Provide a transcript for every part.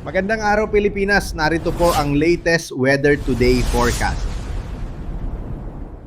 Magandang araw Pilipinas, narito po ang latest Weather Today forecast.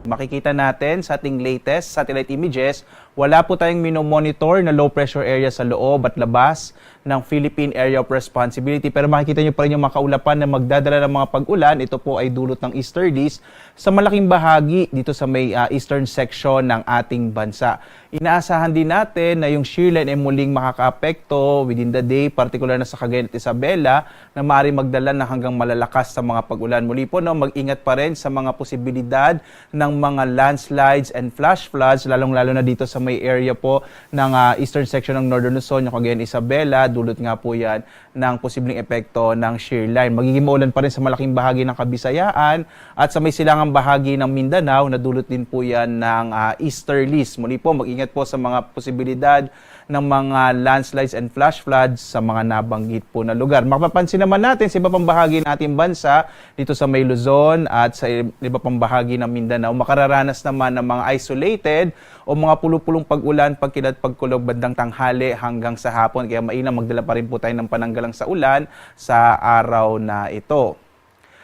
Makikita natin sa ating latest satellite images, wala po tayong minomonitor na low pressure area sa loob at labas ng Philippine Area of Responsibility. Pero makikita nyo pa rin yung makaulapan na magdadala ng mga pag-ulan. Ito po ay dulot ng easterlies sa malaking bahagi dito sa may eastern section ng ating bansa. Inaasahan din natin na yung shear line ay muling makakaapekto within the day, particular na sa Cagayan at Isabela, na maaaring magdala ng hanggang malalakas sa mga pag-ulan. Muli po, mag-ingat pa rin sa mga posibilidad ng mga landslides and flash floods, lalong-lalo na dito sa may area po ng eastern section ng Northern Luzon, yung Cagayan, Isabela, dulot nga po yan ng posibleng epekto ng shear line. Magiging maulan pa rin sa malaking bahagi ng Kabisayaan at sa may silangang bahagi ng Mindanao, na dulot din po yan ng easterlies. Muli po, mag-ingat po sa mga posibilidad ng mga landslides and flash floods sa mga nabanggit po na lugar. Mapapansin naman natin sa iba pang bahagi ng ating bansa, dito sa may Luzon at sa iba pang bahagi ng Mindanao, makararanas naman ng mga isolated o mga pulupulong pag-ulan, pagkilat, pagkulog bandang tanghali hanggang sa hapon. Kaya mainam magdala pa rin po tayo ng pananggalang sa ulan sa araw na ito.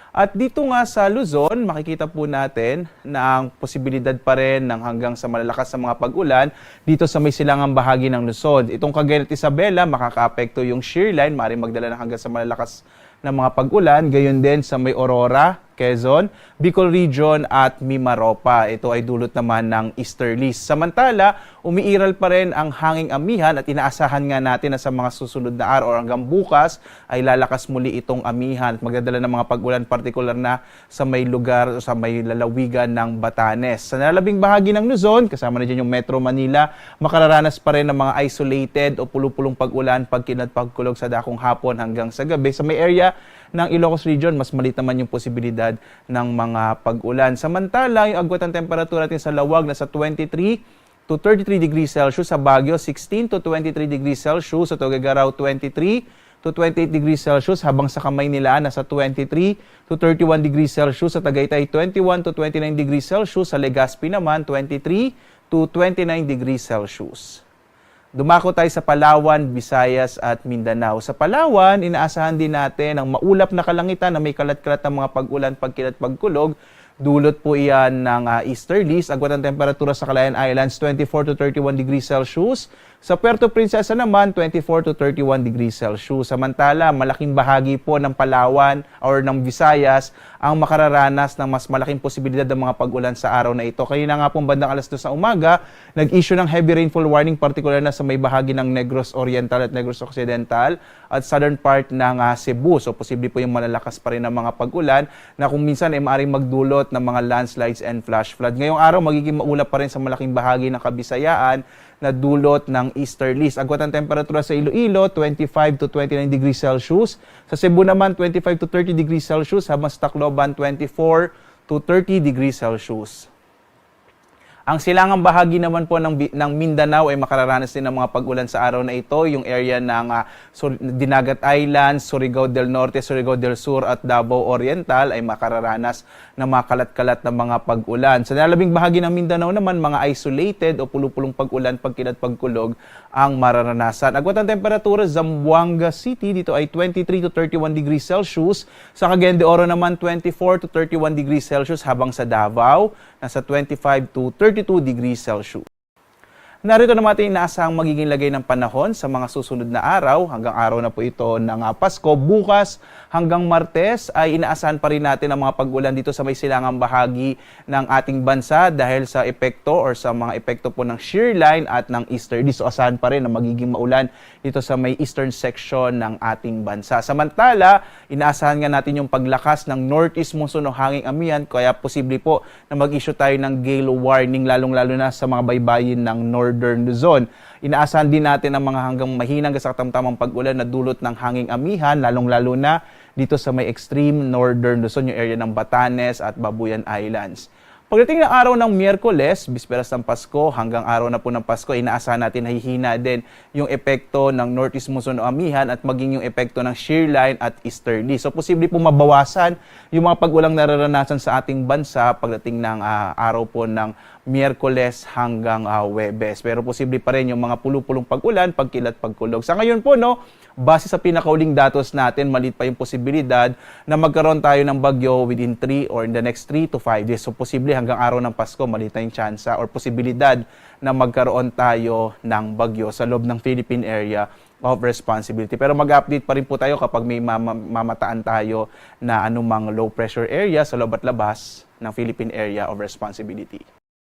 At dito nga sa Luzon, makikita po natin na ang posibilidad pa rin ng hanggang sa malalakas sa mga pag-ulan dito sa may silangang bahagi ng Luzon. Itong Cagayan at Isabela, makakaapekto yung shear line, maaaring magdala ng hanggang sa malalakas na mga pag-ulan. Gayon din sa may Aurora, Quezon, Bicol Region at Mimaropa. Ito ay dulot naman ng easterlies. Samantala, umiiral pa rin ang hanging amihan at inaasahan nga natin na sa mga susunod na araw o hanggang bukas ay lalakas muli itong amihan at magdadala ng mga pag-ulan, partikular na sa may lugar o sa may lalawigan ng Batanes. Sa nalalabing bahagi ng Luzon, kasama na dyan yung Metro Manila, makararanas pa rin ng mga isolated o pulupulong pag-ulan, pagkinat, pagkulog sa dakong hapon hanggang sa gabi. Sa may area ng Ilocos Region, mas maliit naman yung posibilidad ng mga pag-ulan. Samantala, yung agwat ng temperatura natin sa Lawag na sa 23 to 33 degrees Celsius, sa Baguio 16 to 23 degrees Celsius, sa Tuguegarao 23 to 28 degrees Celsius, habang sa Kamaynilaan nasa 23 to 31 degrees Celsius, sa Tagaytay 21 to 29 degrees Celsius, sa Legazpi naman 23 to 29 degrees Celsius. Dumako tayo sa Palawan, Visayas at Mindanao. Sa Palawan, inaasahan din natin ang maulap na kalangitan na may kalat-kalat ng mga pag-ulan, pagkilat, pagkulog. Dulot po iyan ng easterlies. Agwat ang temperatura sa Calayan Islands, 24 to 31 degrees Celsius. Sa Puerto Princesa naman, 24 to 31 degrees Celsius. Samantala, malaking bahagi po ng Palawan or ng Visayas ang makararanas ng mas malaking posibilidad ng mga pag-ulan sa araw na ito. Kanina nga pong bandang alas 2 sa umaga, nag-issue ng heavy rainfall warning, particular na sa may bahagi ng Negros Oriental at Negros Occidental at southern part ng Cebu. So, posible po yung malalakas pa rin ng mga pag-ulan na kung minsan ay maaaring magdulot ng mga landslides and flash flood. Ngayong araw, magiging maulap pa rin sa malaking bahagi ng Kabisayaan na dulot ng easterlies. Agwat ang temperatura sa Iloilo, 25 to 29 degrees Celsius. Sa Cebu naman, 25 to 30 degrees Celsius. Habang sa Tacloban, 24 to 30 degrees Celsius. Ang silangang bahagi naman po ng Mindanao ay makararanas din ng mga pag-ulan sa araw na ito. Yung area ng Dinagat Islands, Surigao del Norte, Surigao del Sur at Davao Oriental ay makararanas ng mga kalat-kalat na mga pag-ulan. Sa nalalabing bahagi ng Mindanao naman, mga isolated o pulupulong pag-ulan, pagkilat, pagkulog ang mararanasan. Agwat ang temperatura, Zamboanga City, dito ay 23 to 31 degrees Celsius. Sa Cagayan de Oro naman, 24 to 31 degrees Celsius, habang sa Davao, nasa 25 to 32 degrees Celsius. Narito naman ating inaasahang magiging lagay ng panahon sa mga susunod na araw. Hanggang araw na po ito ng Pasko. Bukas hanggang Martes ay inaasahan pa rin natin ang mga pag-ulan dito sa may silangang bahagi ng ating bansa dahil sa epekto or sa mga epekto po ng shear line at ng easterlies. So asahan pa rin na magiging maulan dito sa may eastern section ng ating bansa. Samantala, inaasahan nga natin yung paglakas ng northeast monsoon o hanging amihan, kaya posible po na mag-issue tayo ng gale warning lalong-lalo na sa mga baybayin ng Northern Luzon. Inaasahan din natin ang mga hanggang mahinang sa katamtamang pag-ulan na dulot ng hanging amihan, lalong-lalo na dito sa may extreme Northern Luzon, yung area ng Batanes at Babuyan Islands. Pagdating ng araw ng Miyerkules, bisperas ng Pasko, hanggang araw na po ng Pasko, inaasahan natin na hihina din yung epekto ng northeast monsoon o amihan at maging yung epekto ng shear line at easterly. So, posible po mabawasan yung mga pag-ulang nararanasan sa ating bansa pagdating ng araw po ng Miyerkules hanggang Huwebes. Pero posible pa rin yung mga pulupulong pag-ulan, pagkilat, pagkulog. Sa ngayon po, no, base sa pinakauling datos natin, maliit pa yung posibilidad na magkaroon tayo ng bagyo within 3 or in the next 3 to 5 days. So, posible hanggang araw ng Pasko, maliit na yung tsansa or posibilidad na magkaroon tayo ng bagyo sa loob ng Philippine Area of Responsibility. Pero mag-update pa rin po tayo kapag may mamataan tayo na anumang low pressure area sa loob at labas ng Philippine Area of Responsibility.